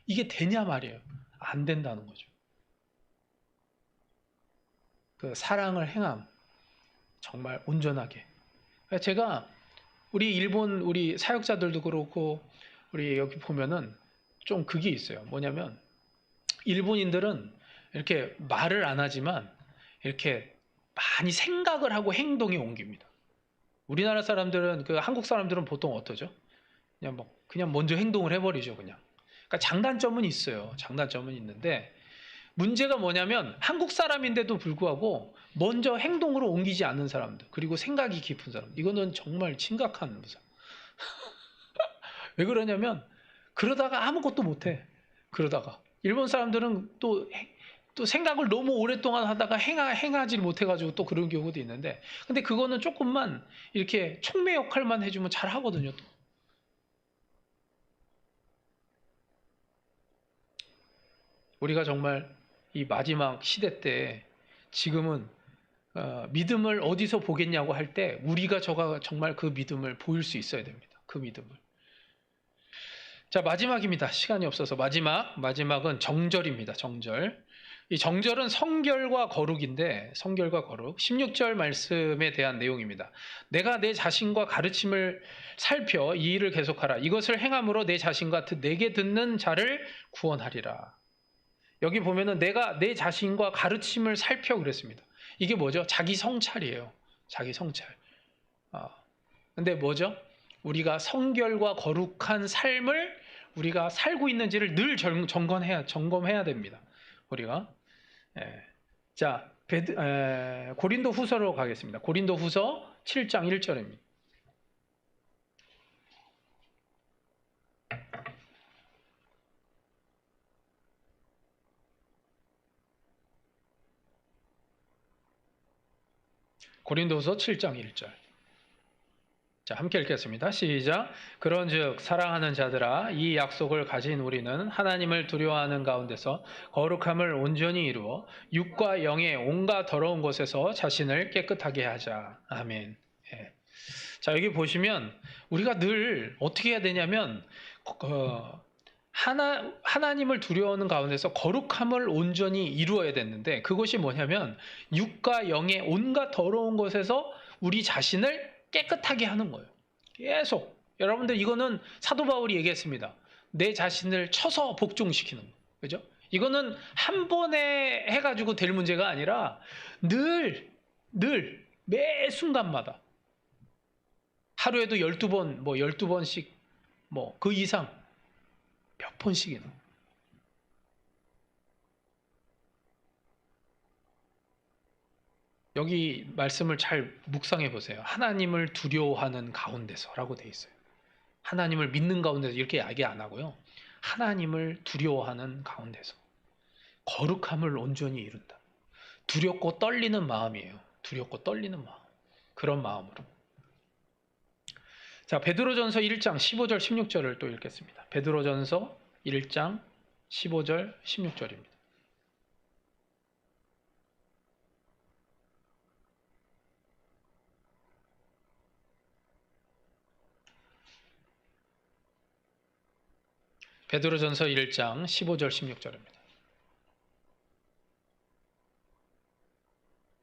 이게 되냐 말이에요. 안 된다는 거죠. 그 사랑을 행함, 정말 온전하게. 제가 우리 사역자들도 그렇고, 우리 여기 보면은 좀 그게 있어요. 뭐냐면, 일본인들은 이렇게 말을 안 하지만 이렇게 많이 생각을 하고 행동에 옮깁니다. 우리나라 사람들은, 한국 사람들은 보통 어떠죠? 그냥 먼저 행동을 해버리죠, 그냥. 그러니까 장단점은 있어요. 장단점은 있는데, 문제가 뭐냐면 한국 사람인데도 불구하고 먼저 행동으로 옮기지 않는 사람들, 그리고 생각이 깊은 사람, 이거는 정말 심각한 문제. 왜 그러냐면 그러다가 아무것도 못해. 그러다가 일본 사람들은 또 생각을 너무 오랫동안 하다가 행하지 못해가지고 또 그런 경우도 있는데, 근데 그거는 조금만 이렇게 촉매 역할만 해주면 잘 하거든요. 또. 우리가 정말 이 마지막 시대 때 지금은 믿음을 어디서 보겠냐고 할 때 우리가 정말 그 믿음을 보일 수 있어야 됩니다. 그 믿음을. 자, 마지막입니다. 시간이 없어서 마지막은 정절입니다. 정절. 이 정절은 성결과 거룩인데 성결과 거룩 16절 말씀에 대한 내용입니다. 내가 내 자신과 가르침을 살펴 이 일을 계속하라. 이것을 행함으로 내 자신과 내게 듣는 자를 구원하리라. 여기 보면은 내가 내 자신과 가르침을 살펴 그랬습니다. 이게 뭐죠? 자기 성찰이에요. 자기 성찰. 근데 뭐죠? 우리가 성결과 거룩한 삶을 우리가 살고 있는지를 늘 점검해야 됩니다. 우리가. 자, 고린도 후서로 가겠습니다. 고린도 후서 7장 1절입니다. 고린도후서 7장 1절. 자, 함께 읽겠습니다. 시작. 그런즉 사랑하는 자들아, 이 약속을 가진 우리는 하나님을 두려워하는 가운데서 거룩함을 온전히 이루어 육과 영의 온갖 더러운 것에서 자신을 깨끗하게 하자. 아멘. 자, 여기 보시면 우리가 늘 어떻게 해야 되냐면 하나님을 두려워하는 가운데서 거룩함을 온전히 이루어야 됐는데, 그것이 뭐냐면 육과 영의 온갖 더러운 것에서 우리 자신을 깨끗하게 하는 거예요. 계속. 여러분들, 이거는 사도 바울이 얘기했습니다. 내 자신을 쳐서 복종시키는 거예요. 그죠? 이거는 한 번에 해가지고 될 문제가 아니라 늘 매 순간마다 하루에도 12번, 12번씩 그 이상 몇 번씩이나. 여기 말씀을 잘 묵상해 보세요. 하나님을 두려워하는 가운데서라고 돼 있어요. 하나님을 믿는 가운데서 이렇게 이야기 안 하고요. 하나님을 두려워하는 가운데서 거룩함을 온전히 이룬다. 두렵고 떨리는 마음이에요. 두렵고 떨리는 마음. 그런 마음으로. 자, 베드로전서 1장 15절 16절을 또 읽겠습니다. 베드로전서 1장 15절 16절입니다. 베드로전서 1장 15절 16절입니다.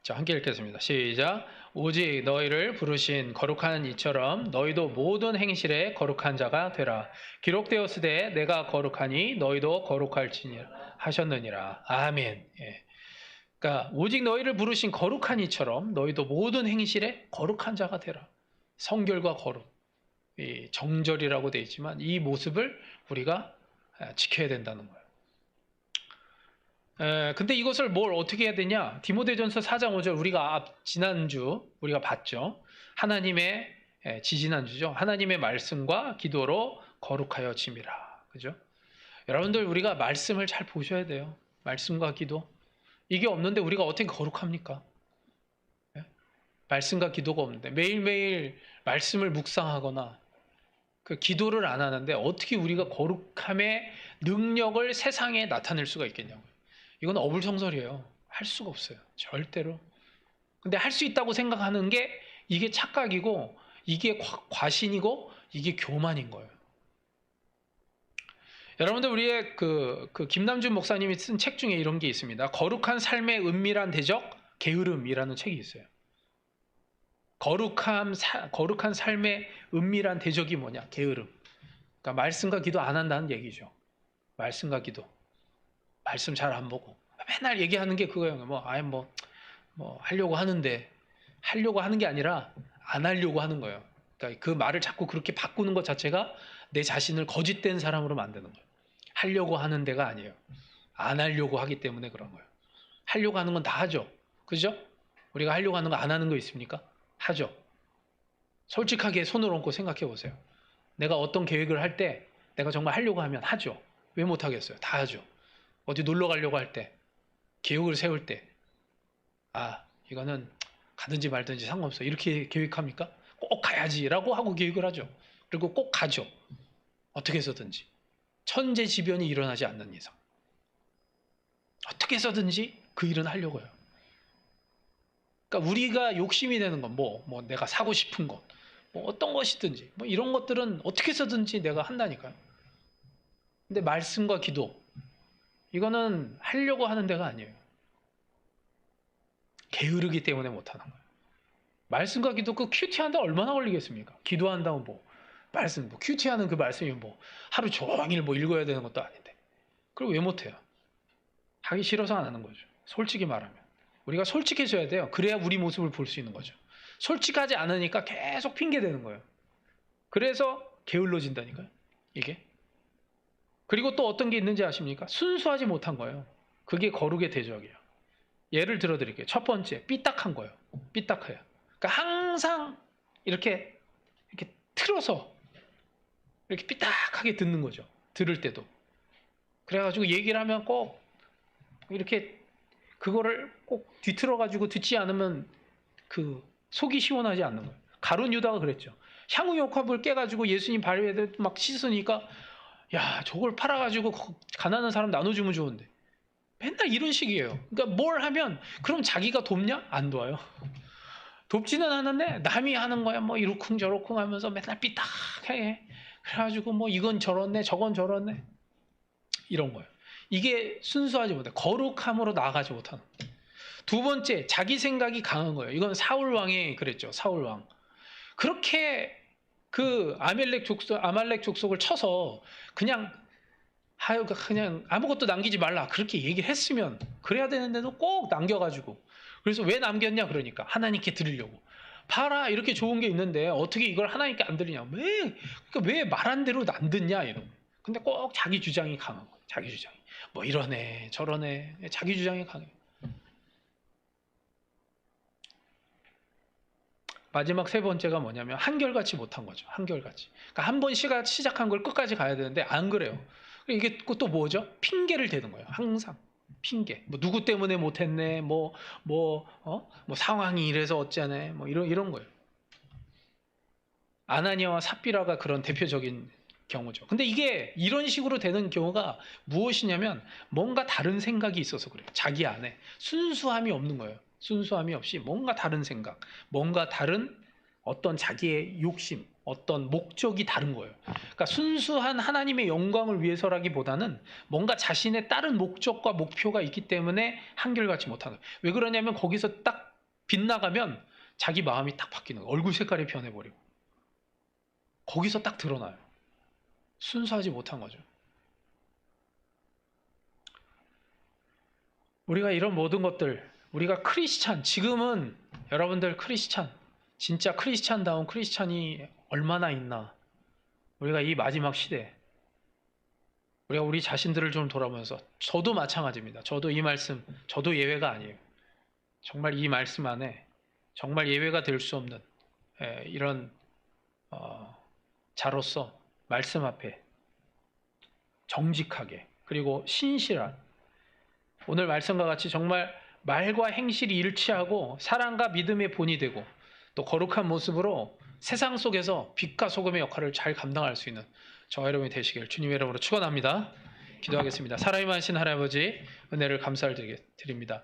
자, 함께 읽겠습니다. 시작. 오직 너희를 부르신 거룩한 이처럼 너희도 모든 행실에 거룩한 자가 되라. 기록되었으되 내가 거룩하니 너희도 거룩할지니라 하셨느니라. 아멘. 그러니까 오직 너희를 부르신 거룩한 이처럼 너희도 모든 행실에 거룩한 자가 되라. 성결과 거룩, 이 정절이라고 되어 있지만 이 모습을 우리가 지켜야 된다는 거예요. 근데 이것을 어떻게 해야 되냐? 디모데전서 4장 5절 우리가 지난주 우리가 봤죠. 하나님의 지지난주죠. 하나님의 말씀과 기도로 거룩하여 짐이라. 그죠? 여러분들, 우리가 말씀을 잘 보셔야 돼요. 말씀과 기도. 이게 없는데 우리가 어떻게 거룩합니까? 말씀과 기도가 없는데 매일매일 말씀을 묵상하거나 그 기도를 안 하는데 어떻게 우리가 거룩함의 능력을 세상에 나타낼 수가 있겠냐고요. 이건 어불성설이에요. 할 수가 없어요. 절대로. 근데 할 수 있다고 생각하는 게 이게 착각이고 이게 과신이고 이게 교만인 거예요. 여러분들, 우리의 그 김남준 목사님이 쓴 책 중에 이런 게 있습니다. 거룩한 삶의 은밀한 대적 게으름이라는 책이 있어요. 거룩한 삶의 은밀한 대적이 뭐냐? 게으름. 그러니까 말씀과 기도 안 한다는 얘기죠. 말씀과 기도. 말씀 잘 안 보고 맨날 얘기하는 게 그거예요. 하려고 하는데 하려고 하는 게 아니라 안 하려고 하는 거예요. 그러니까 그 말을 자꾸 그렇게 바꾸는 것 자체가 내 자신을 거짓된 사람으로 만드는 거예요. 하려고 하는 데가 아니에요. 안 하려고 하기 때문에 그런 거예요. 하려고 하는 건 다 하죠. 그죠? 우리가 하려고 하는 거 안 하는 거 있습니까? 하죠. 솔직하게 손을 얹고 생각해 보세요. 내가 어떤 계획을 할 때 내가 정말 하려고 하면 하죠. 왜 못 하겠어요? 다 하죠. 어디 놀러 가려고 할 때, 계획을 세울 때, 이거는 가든지 말든지 상관없어. 이렇게 계획합니까? 꼭 가야지라고 하고 계획을 하죠. 그리고 꼭 가죠. 어떻게 해서든지. 천재지변이 일어나지 않는 이상. 어떻게 해서든지 그 일은 하려고 해요. 그러니까 우리가 욕심이 되는 건 내가 사고 싶은 것, 어떤 것이든지 이런 것들은 어떻게 해서든지 내가 한다니까요. 근데 말씀과 기도, 이거는 하려고 하는 데가 아니에요. 게으르기 때문에 못하는 거예요. 말씀과 기도, 그 큐티하는데 얼마나 걸리겠습니까? 기도한다고 뭐 말씀, 뭐 큐티하는 그 말씀이 뭐 하루 종일 뭐 읽어야 되는 것도 아닌데, 그걸 왜 못해요? 하기 싫어서 안 하는 거죠. 솔직히 말하면 우리가 솔직해져야 돼요. 그래야 우리 모습을 볼 수 있는 거죠. 솔직하지 않으니까 계속 핑계 대는 거예요. 그래서 게을러진다니까요, 이게. 그리고 또 어떤 게 있는지 아십니까? 순수하지 못한 거예요. 그게 거룩의 대적이에요. 예를 들어 드릴게요. 첫 번째, 삐딱한 거예요. 삐딱해요. 그러니까 항상 이렇게 틀어서 이렇게 삐딱하게 듣는 거죠. 들을 때도. 그래가지고 얘기를 하면 꼭 이렇게 그거를 꼭 뒤틀어가지고 듣지 않으면 그 속이 시원하지 않는 거예요. 가룟 유다가 그랬죠. 향유옥합을 깨가지고 예수님 발에다 막 씻으니까, 야, 저걸 팔아가지고 가난한 사람 나눠주면 좋은데. 맨날 이런 식이에요. 그러니까 뭘 하면 그럼 자기가 돕냐? 안 도와요. 돕지는 않았네. 남이 하는 거야 뭐 이러쿵 저러쿵 하면서 맨날 삐딱해. 그래가지고 뭐 이건 저렇네 저건 저렇네 이런 거예요. 이게 순수하지 못해. 거룩함으로 나아가지 못하는. 두 번째, 자기 생각이 강한 거예요. 이건 사울 왕이 그랬죠. 사울 왕. 그렇게 그 아말렉 족속을 쳐서 그냥 아무것도 남기지 말라 그렇게 얘기를 했으면 그래야 되는데도 꼭 남겨가지고. 그래서 왜 남겼냐 그러니까 하나님께 드리려고. 봐라 이렇게 좋은 게 있는데 어떻게 이걸 하나님께 안 드리냐. 그러니까 왜 말한 대로 안 듣냐 이런. 근데 꼭 자기 주장이 강한 거예요. 자기 주장이. 뭐 이러네 저러네. 자기 주장이 강해요. 마지막 세 번째가 뭐냐면 한결같이 못한 거죠. 한결같이. 그러니까 한 번 시작한 걸 끝까지 가야 되는데 안 그래요. 이게 또 뭐죠? 핑계를 대는 거예요. 항상 핑계. 뭐 누구 때문에 못했네. 뭐 상황이 이래서 어쩌네. 뭐 이런 거예요. 아나니아와 삽비라가 그런 대표적인 경우죠. 근데 이게 이런 식으로 되는 경우가 무엇이냐면 뭔가 다른 생각이 있어서 그래요. 자기 안에 순수함이 없는 거예요. 순수함이 없이 뭔가 다른 생각, 뭔가 다른 어떤 자기의 욕심, 어떤 목적이 다른 거예요. 그러니까 순수한 하나님의 영광을 위해서라기보다는 뭔가 자신의 다른 목적과 목표가 있기 때문에 한결같이 못하는 거예요. 왜 그러냐면 거기서 딱 빗나가면 자기 마음이 딱 바뀌는 거예요. 얼굴 색깔이 변해버리고. 거기서 딱 드러나요. 순수하지 못한 거죠. 우리가 이런 모든 것들, 우리가 크리스찬, 지금은 여러분들 크리스찬, 진짜 크리스찬다운 크리스찬이 얼마나 있나. 우리가 이 마지막 시대, 우리가 우리 자신들을 좀 돌아보면서, 저도 마찬가지입니다. 저도 이 말씀, 저도 예외가 아니에요. 정말 이 말씀 안에 정말 예외가 될 수 없는 이런 자로서 말씀 앞에 정직하게 그리고 신실한, 오늘 말씀과 같이 정말 말과 행실이 일치하고 사랑과 믿음의 본이 되고 또 거룩한 모습으로 세상 속에서 빛과 소금의 역할을 잘 감당할 수 있는 저와 여러분이 되시길 주님의 이름으로 축원합니다. 기도하겠습니다. 살아있으신 하나님 아버지, 은혜를 감사를 드립니다.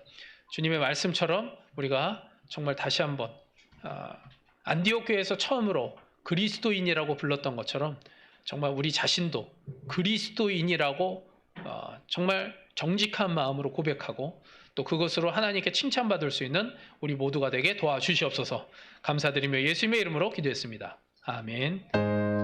주님의 말씀처럼 우리가 정말 다시 한번 안디옥 교회에서 처음으로 그리스도인이라고 불렀던 것처럼 정말 우리 자신도 그리스도인이라고 정말 정직한 마음으로 고백하고 또 그것으로 하나님께 칭찬받을 수 있는 우리 모두가 되게 도와주시옵소서. 감사드리며 예수님의 이름으로 기도했습니다. 아멘.